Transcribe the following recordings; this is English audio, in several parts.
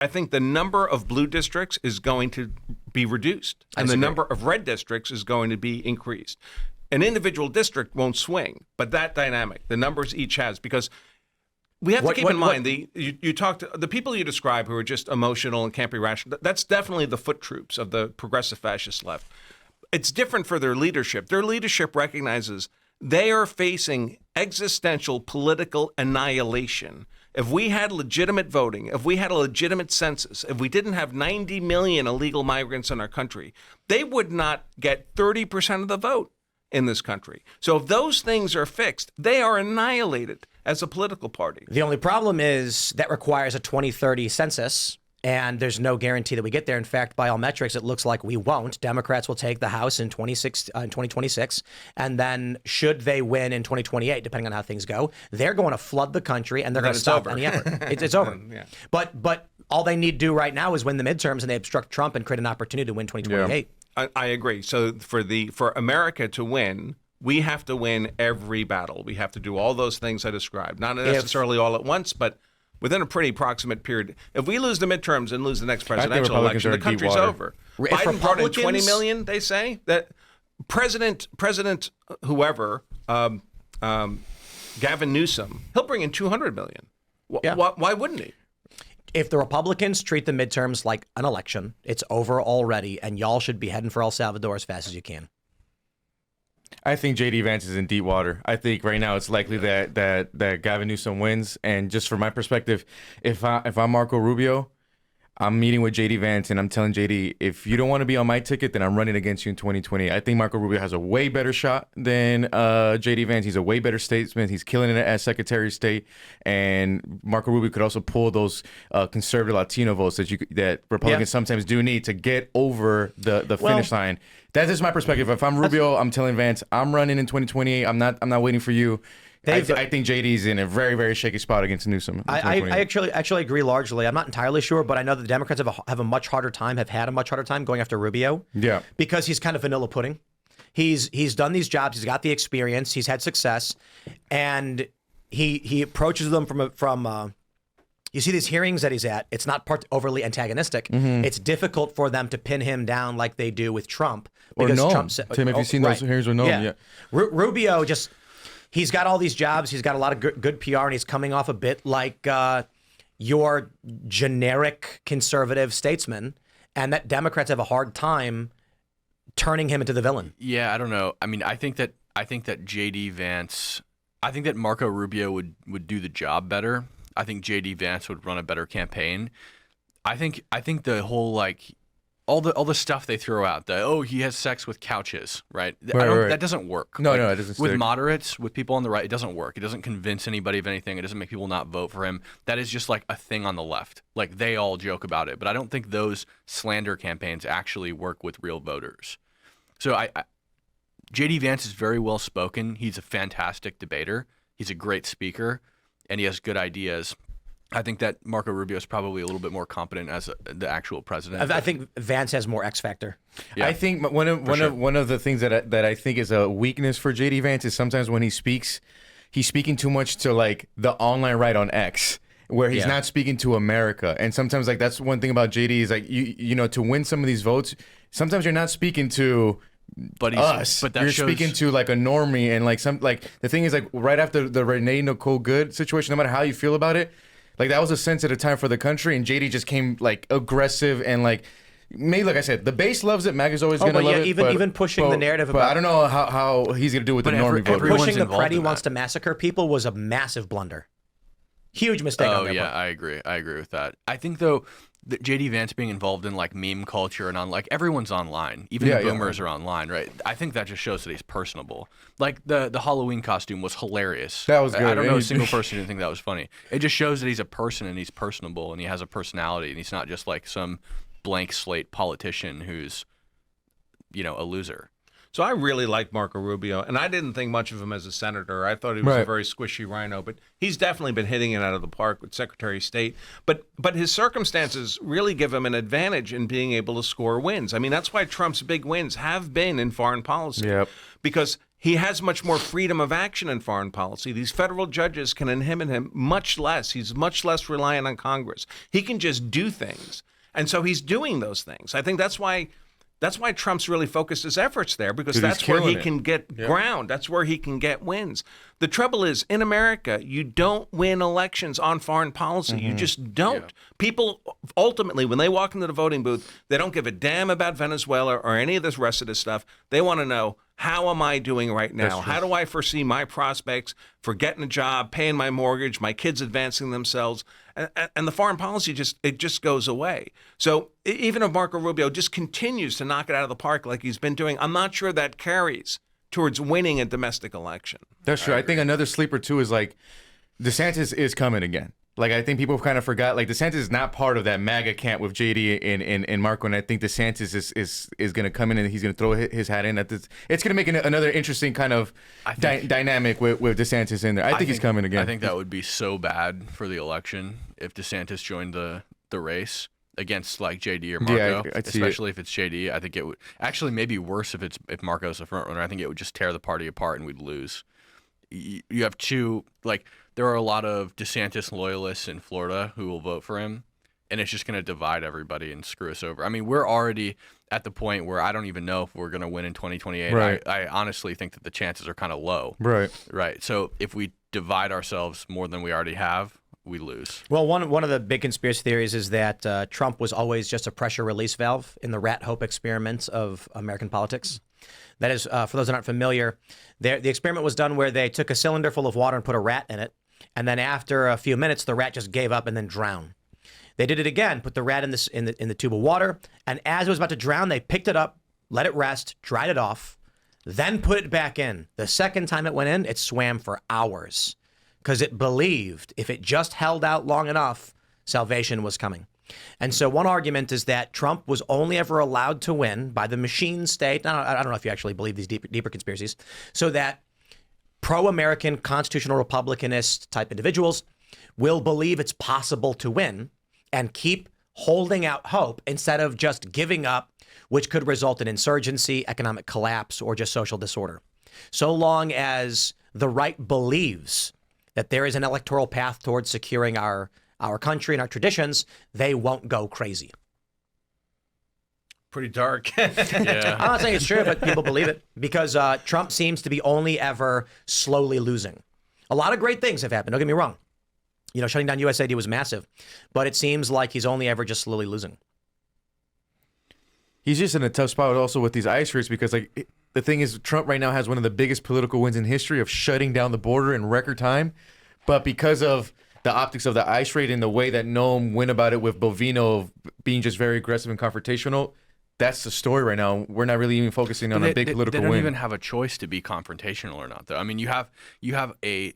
I think the number of blue districts is going to be reduced, and the number of red districts is going to be increased. An individual district won't swing, but that dynamic, the numbers each has, because we have to keep in mind you talked the people you describe who are just emotional and can't be rational. That's definitely the foot troops of the progressive fascist left. It's different for their leadership. Their leadership recognizes they are facing existential political annihilation. If we had legitimate voting, if we had a legitimate census, if we didn't have 90 million illegal migrants in our country, they would not get 30% of the vote in this country. So if those things are fixed, they are annihilated as a political party. The only problem is that requires a 2030 census, and there's no guarantee that we get there. In fact, by all metrics, it looks like we won't. Democrats will take the House in 2026, and then should they win in 2028, depending on how things go, they're going to flood the country, and they're going to stop any effort. It's over. Yeah. But all they need to do right now is win the midterms, and they obstruct Trump and create an opportunity to win 2028. Yeah. I agree. So for America to win, we have to win every battle. We have to do all those things I described, not necessarily all at once, but within a pretty proximate period. If we lose the midterms and lose the next presidential election, the country's over. Biden brought in 20 million, they say. That President whoever, Gavin Newsom, he'll bring in 200 million. Why wouldn't he? If the Republicans treat the midterms like an election, it's over already, and y'all should be heading for El Salvador as fast as you can. I think J.D. Vance is in deep water. I think right now it's likely that Gavin Newsom wins. And just from my perspective, if I'm Marco Rubio, I'm meeting with J.D. Vance and I'm telling J.D., if you don't want to be on my ticket, then I'm running against you in 2020. I think Marco Rubio has a way better shot than J.D. Vance. He's a way better statesman. He's killing it as Secretary of State. And Marco Rubio could also pull those conservative Latino votes that Republicans sometimes do need to get over the finish line. That is my perspective. If I'm Rubio, I'm telling Vance, I'm running in 2028. I'm not waiting for you. I think JD's in a very, very shaky spot against Newsom. I actually agree largely. I'm not entirely sure, but I know that the Democrats have a much harder time, have had a much harder time going after Rubio. Yeah. Because he's kind of vanilla pudding. He's done these jobs. He's got the experience. He's had success, and he approaches them from you see these hearings that he's at. It's not overly antagonistic. Mm-hmm. It's difficult for them to pin him down like they do with Trump. Because Trump, Tim, have you seen those hearings with Noam? Yeah. Rubio just. He's got all these jobs. He's got a lot of good PR, and he's coming off a bit like your generic conservative statesman, and that Democrats have a hard time turning him into the villain. Yeah, I don't know. I mean, I think that J.D. Vance, I think that Marco Rubio would do the job better. I think J.D. Vance would run a better campaign. I think the whole all the stuff they throw out, he has sex with couches, right? That doesn't work. No, it doesn't. With moderates, with people on the right, it doesn't work. It doesn't convince anybody of anything. It doesn't make people not vote for him. That is just like a thing on the left. Like they all joke about it, but I don't think those slander campaigns actually work with real voters. So J.D. Vance is very well spoken. He's a fantastic debater. He's a great speaker, and he has good ideas. I think that Marco Rubio is probably a little bit more competent as the actual president. I think Vance has more X factor. Yeah. I think one of the things that I think is a weakness for JD Vance is sometimes when he speaks, he's speaking too much to the online right on X, where he's not speaking to America. And sometimes that's one thing about JD is you know to win some of these votes, sometimes you're not speaking to us. But you're speaking to a normie, and the thing is right after the Renee Nicole Good situation, no matter how you feel about it. That was a sensitive time for the country, and JD just came aggressive and maybe like I said, the base loves it. MAGA's always going to love it. Even pushing the narrative about. But I don't know how he's going to do it with the normie voter. Pushing the Preddy wants to massacre people was a massive blunder. Huge mistake. Oh yeah, I agree. I agree with that. I think though, that J.D. Vance being involved in meme culture and everyone's online, even the boomers are online, right? I think that just shows that he's personable. The Halloween costume was hilarious. That was good. I don't know a single person who didn't think that was funny. It just shows that he's a person and he's personable and he has a personality and he's not just some blank slate politician who's, a loser. So I really like Marco Rubio, and I didn't think much of him as a senator. I thought he was a very squishy rhino, but he's definitely been hitting it out of the park with Secretary of State. But his circumstances really give him an advantage in being able to score wins. I mean, that's why Trump's big wins have been in foreign policy. Yep. Because he has much more freedom of action in foreign policy. These federal judges can inhibit him much less. He's much less reliant on Congress. He can just do things. And so he's doing those things. I think that's why Trump's really focused his efforts there, because that's where he can get ground. That's where he can get wins. The trouble is, in America, you don't win elections on foreign policy. You just don't. Yeah. People, ultimately, when they walk into the voting booth, they don't give a damn about Venezuela or any of this rest of this stuff. They want to know, how am I doing right now? How do I foresee my prospects for getting a job, paying my mortgage, my kids advancing themselves? And the foreign policy just goes away. So even if Marco Rubio just continues to knock it out of the park like he's been doing, I'm not sure that carries towards winning a domestic election. That's true. I think another sleeper too is like DeSantis is coming again. Like, I think people kind of forgot, like, DeSantis is not part of that MAGA camp with JD and Marco, and I think DeSantis is going to come in and he's going to throw his hat in. It's going to make another interesting kind of dynamic with DeSantis in there. I think he's coming again. I think that would be so bad for the election if DeSantis joined the race against, like, JD or Marco, especially if it's JD. I think it would actually maybe worse if Marco's the front runner. I think it would just tear the party apart and we'd lose. You have two, like, there are a lot of DeSantis loyalists in Florida who will vote for him, and it's just going to divide everybody and screw us over. I mean, we're already at the point where I don't even know if we're going to win in 2028. Right. I honestly think that the chances are kind of low. Right. So if we divide ourselves more than we already have, we lose. Well, one of the big conspiracy theories is that Trump was always just a pressure release valve in the rat hope experiments of American politics. That is, for those that aren't familiar, the experiment was done where they took a cylinder full of water and put a rat in it, and then after a few minutes, the rat just gave up and then drowned. They did it again, put the rat in the tube of water, and as it was about to drown, they picked it up, let it rest, dried it off, then put it back in. The second time it went in, it swam for hours because it believed if it just held out long enough, salvation was coming. And so one argument is that Trump was only ever allowed to win by the machine state. I don't know if you actually believe these deeper conspiracies. So that pro-American constitutional republicanist type individuals will believe it's possible to win and keep holding out hope instead of just giving up, which could result in insurgency, economic collapse, or just social disorder. So long as the right believes that there is an electoral path towards securing our country and our traditions, they won't go crazy. Pretty dark. Yeah. I'm not saying it's true, but people believe it because Trump seems to be only ever slowly losing. A lot of great things have happened. Don't get me wrong. You know, shutting down USAID was massive, but it seems like he's only ever just slowly losing. He's just in a tough spot also with these ICE raids because, like, the thing is, Trump right now has one of the biggest political wins in history of shutting down the border in record time, but because of the optics of the ICE raid and the way that Noam went about it with Bovino of being just very aggressive and confrontational, that's the story right now. We're not really even focusing on a big political win. They don't even have a choice to be confrontational or not, though. I mean, you have a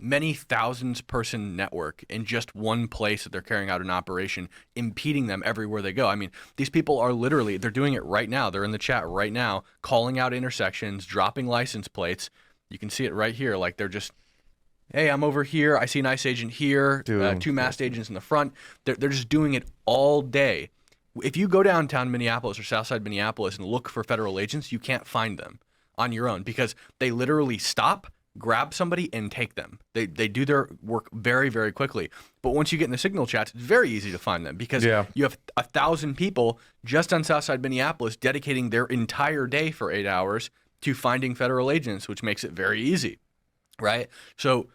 many thousands person network in just one place that they're carrying out an operation, impeding them everywhere they go. I mean, these people are literally, they're doing it right now. They're in the chat right now, calling out intersections, dropping license plates. You can see it right here. Like, they're just, hey, I'm over here. I see an ICE agent here, two masked agents in the front. They're just doing it all day. If you go downtown Minneapolis or Southside Minneapolis and look for federal agents, you can't find them on your own because they literally stop, grab somebody, and take them. They do their work very, very quickly. But once you get in the signal chats, it's very easy to find them because you have 1,000 people just on Southside Minneapolis dedicating their entire day for 8 hours to finding federal agents, which makes it very easy, right? So,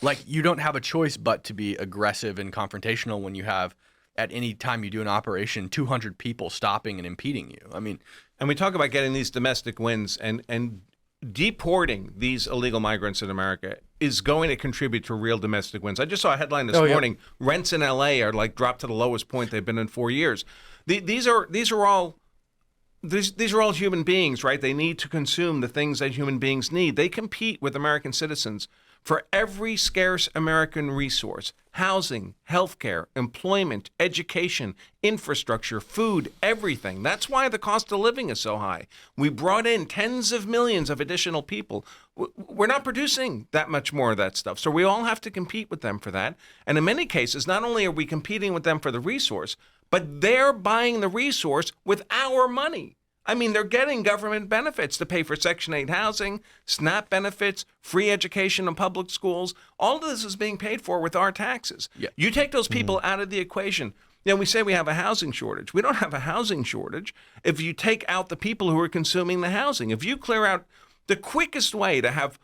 like, you don't have a choice but to be aggressive and confrontational when you have, at any time you do an operation, 200 people stopping and impeding you. I mean, and we talk about getting these domestic wins and deporting these illegal migrants in America is going to contribute to real domestic wins. I just saw a headline this morning. Rents in LA are like dropped to the lowest point they've been in 4 years. These are all human beings, right? They need to consume the things that human beings need. They compete with American citizens for every scarce American resource: housing, healthcare, employment, education, infrastructure, food, everything. That's why the cost of living is so high. We brought in tens of millions of additional people. We're not producing that much more of that stuff. So we all have to compete with them for that. And in many cases, not only are we competing with them for the resource, but they're buying the resource with our money. I mean, they're getting government benefits to pay for Section 8 housing, SNAP benefits, free education in public schools. All of this is being paid for with our taxes. Yeah. You take those people out of the equation. We say we have a housing shortage. We don't have a housing shortage if you take out the people who are consuming the housing. If you clear out, the quickest way to have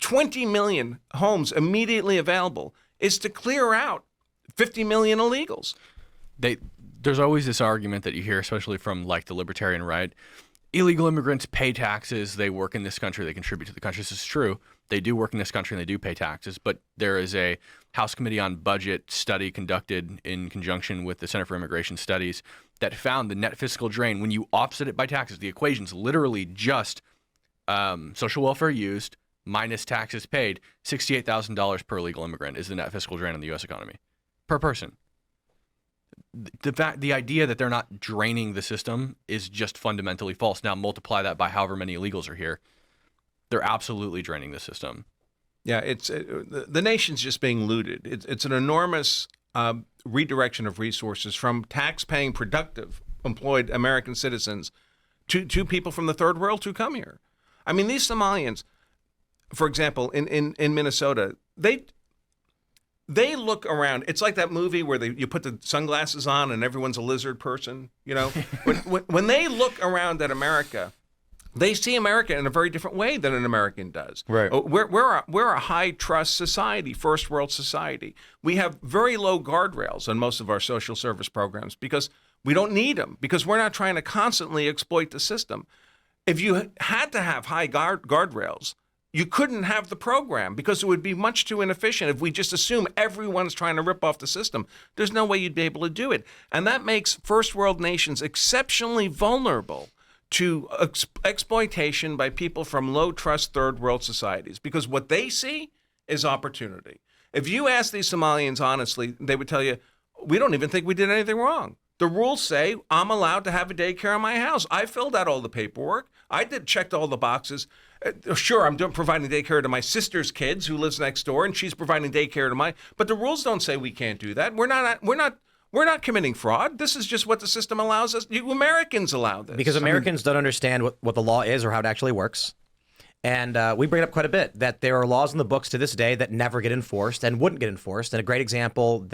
20 million homes immediately available is to clear out 50 million illegals. There's always this argument that you hear, especially from like the libertarian right. Illegal immigrants pay taxes. They work in this country. They contribute to the country. This is true. They do work in this country and they do pay taxes. But there is a House Committee on Budget study conducted in conjunction with the Center for Immigration Studies that found the net fiscal drain when you offset it by taxes. The equation's literally just social welfare used minus taxes paid. $68,000 per illegal immigrant is the net fiscal drain on the U.S. economy per person. The idea that they're not draining the system is just fundamentally false. Now multiply that by however many illegals are here. They're absolutely draining the system. Yeah, the nation's just being looted. It's an enormous redirection of resources from tax-paying, productive, employed American citizens to people from the third world who come here. I mean, these Somalians, for example, in Minnesota, they look around. It's like that movie where you put the sunglasses on and everyone's a lizard person. When they look around at America, they see America in a very different way than an American does. Right. We're a high trust society, first world society. We have very low guardrails on most of our social service programs because we don't need them, because we're not trying to constantly exploit the system. If you had to have high guardrails, you couldn't have the program because it would be much too inefficient if we just assume everyone's trying to rip off the system. There's no way you'd be able to do it. And that makes first world nations exceptionally vulnerable to exploitation by people from low trust third world societies, because what they see is opportunity. If you ask these Somalians honestly, they would tell you, we don't even think we did anything wrong. The rules say I'm allowed to have a daycare in my house. I filled out all the paperwork. I checked all the boxes. Sure, I'm providing daycare to my sister's kids who lives next door, and she's providing daycare to my. But the rules don't say we can't do that. We're not committing fraud. This is just what the system allows us. You Americans allow this. Because Americans don't understand what the law is or how it actually works. And we bring it up quite a bit, that there are laws in the books to this day that never get enforced and wouldn't get enforced. And a great example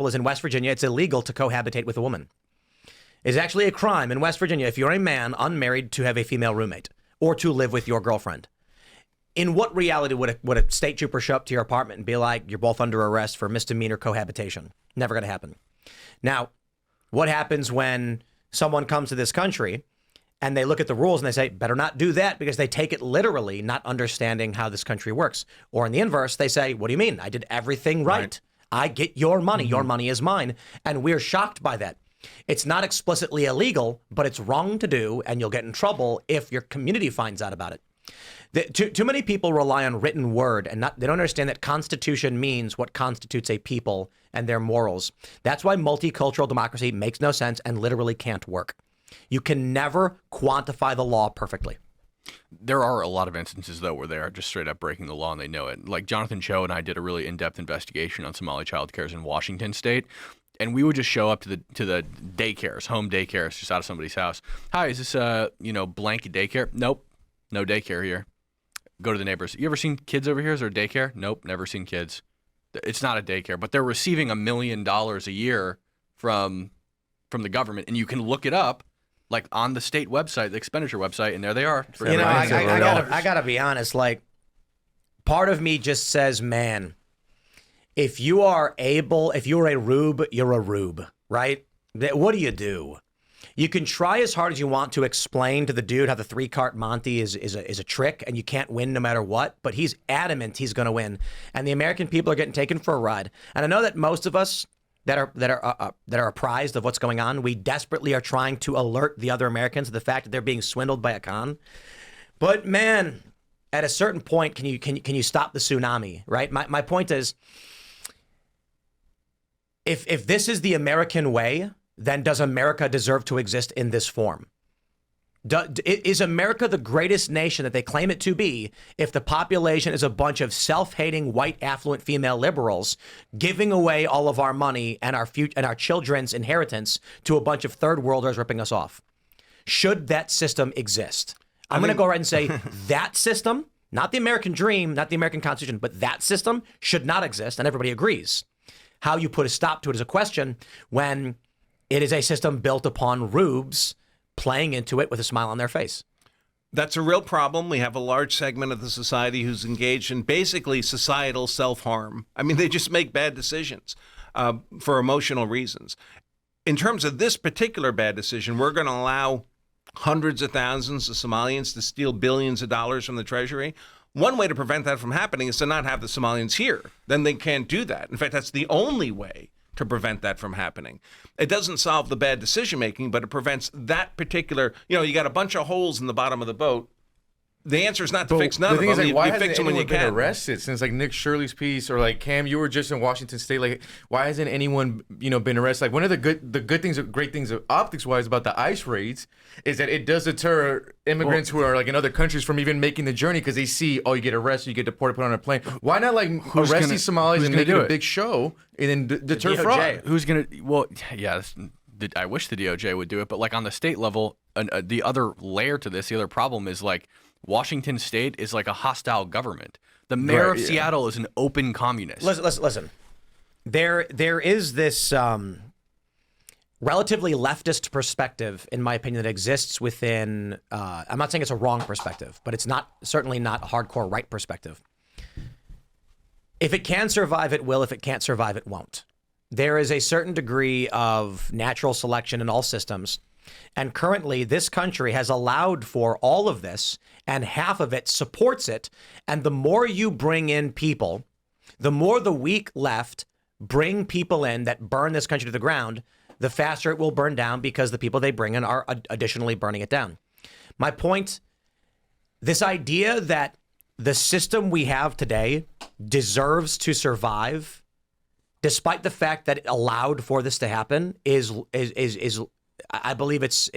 is in West Virginia. It's illegal to cohabitate with a woman. It's actually a crime in West Virginia if you're a man unmarried to have a female roommate or to live with your girlfriend. In what reality would a state trooper show up to your apartment and be like, you're both under arrest for misdemeanor cohabitation? Never going to happen. Now, what happens when someone comes to this country and they look at the rules and they say, better not do that, because they take it literally, not understanding how this country works? Or in the inverse, they say, what do you mean? I did everything right. I get your money. Your money is mine. And we're shocked by that. It's not explicitly illegal, but it's wrong to do, and you'll get in trouble if your community finds out about it. Too many people rely on written word, and they don't understand that Constitution means what constitutes a people and their morals. That's why multicultural democracy makes no sense and literally can't work. You can never quantify the law perfectly. There are a lot of instances, though, where they are just straight up breaking the law and they know it. Like Jonathan Cho and I did a really in-depth investigation on Somali child cares in Washington State. And we would just show up to the daycares, home daycares, just out of somebody's house. Hi, is this blank daycare? Nope, no daycare here. Go to the neighbors. You ever seen kids over here? Is there a daycare? Nope, never seen kids. It's not a daycare, but they're receiving $1 million a year from the government, and you can look it up, like on the state website, the expenditure website, and there they are. I gotta be honest. Like, part of me just says, man, if you're a rube, you're a rube, right? What do? You can try as hard as you want to explain to the dude how the 3-cart Monty is a trick and you can't win no matter what, but he's adamant he's going to win. And the American people are getting taken for a ride. And I know that most of us that are apprised of what's going on, we desperately are trying to alert the other Americans of the fact that they're being swindled by a con. But man, at a certain point, can you stop the tsunami, right? My point is, if this is the American way, then does America deserve to exist in this form? Is America the greatest nation that they claim it to be if the population is a bunch of self-hating, white, affluent female liberals giving away all of our money and our children's inheritance to a bunch of third worlders ripping us off? should that system exist? I'm going to go right and say that system, not the American dream, not the American Constitution, but that system should not exist, and everybody agrees. How you put a stop to it is a question when it is a system built upon rubes playing into it with a smile on their face. That's a real problem. We have a large segment of the society who's engaged in basically societal self-harm. I mean, they just make bad decisions for emotional reasons. In terms of this particular bad decision, we're going to allow hundreds of thousands of Somalians to steal billions of dollars from the treasury. One way to prevent that from happening is to not have the Somalians here. Then they can't do that. In fact, that's the only way to prevent that from happening. It doesn't solve the bad decision making, but it prevents that particular, you got a bunch of holes in the bottom of the boat. The answer is not to fix none of them. Like, why you fix them when you been can. Arrested since like Nick Shirley's piece, or like Cam, you were just in Washington State. Like, why hasn't anyone been arrested? Like, one of the great things optics wise about the ICE raids is that it does deter immigrants who are like in other countries from even making the journey, because they see, you get arrested, you get deported, put on a plane. Why not arrest these Somalis and make it a big show and then deter fraud? Who's gonna? Well, yeah. I wish the DOJ would do it, but like on the state level, the other layer to this, the other problem is like Washington State is like a hostile government. The mayor of Seattle is an open communist. Listen. There is this relatively leftist perspective, in my opinion, that exists within. I'm not saying it's a wrong perspective, but it's certainly not a hardcore right perspective. If it can survive, it will. If it can't survive, it won't. There is a certain degree of natural selection in all systems. And currently, this country has allowed for all of this, and half of it supports it. And the more you bring in people, the more the weak left bring people in that burn this country to the ground, the faster it will burn down, because the people they bring in are additionally burning it down. My point, this idea that the system we have today deserves to survive, despite the fact that it allowed for this to happen, is I believe it's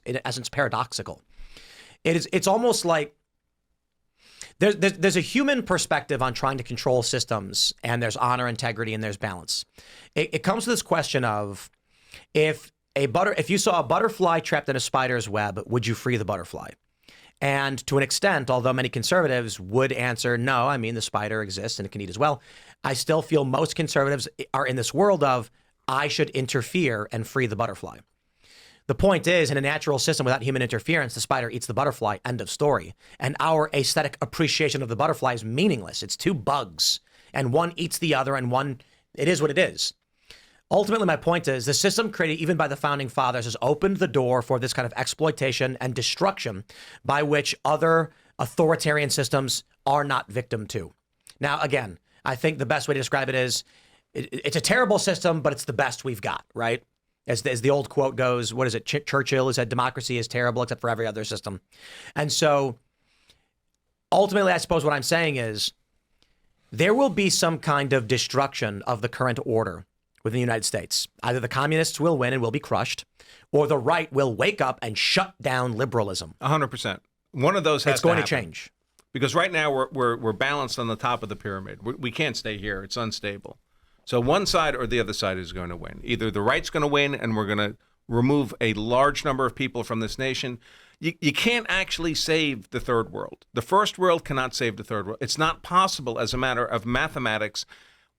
in essence paradoxical. It's almost like there's a human perspective on trying to control systems, and there's honor, integrity, and there's balance. It comes to this question of, if you saw a butterfly trapped in a spider's web, would you free the butterfly? And to an extent, although many conservatives would answer, no, I mean, the spider exists and it can eat as well, I still feel most conservatives are in this world of, I should interfere and free the butterfly. The point is, in a natural system without human interference, the spider eats the butterfly, end of story. And our aesthetic appreciation of the butterfly is meaningless. It's two bugs, and one eats the other, and one, it is what it is. Ultimately, my point is, the system created even by the founding fathers has opened the door for this kind of exploitation and destruction by which other authoritarian systems are not victim to. Now, again, I think the best way to describe it is, it's a terrible system, but it's the best we've got, right? As the old quote goes, what is it? Churchill said, democracy is terrible except for every other system. And so ultimately, I suppose what I'm saying is, there will be some kind of destruction of the current order within the United States. Either the communists will win and will be crushed, or the right will wake up and shut down liberalism. 100%. One of those has It's going to happen. change. Because right now we're balanced on the top of the pyramid. We can't stay here. It's unstable. So one side or the other side is going to win. Either the right's going to win, and we're going to remove a large number of people from this nation. You can't actually save the third world. The first world cannot save the third world. It's not possible as a matter of mathematics.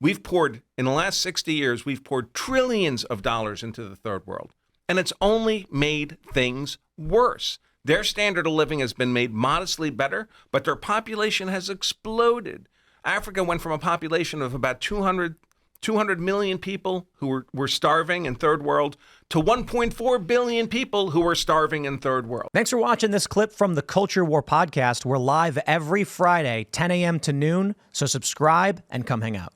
We've poured, in the last 60 years, we've poured trillions of dollars into the third world, and it's only made things worse. Their standard of living has been made modestly better, but their population has exploded. Africa went from a population of about 200 million people who were starving in third world to 1.4 billion people who were starving in third world. Thanks for watching this clip from the Culture War podcast. We're live every Friday, 10 a.m. to noon, so subscribe and come hang out.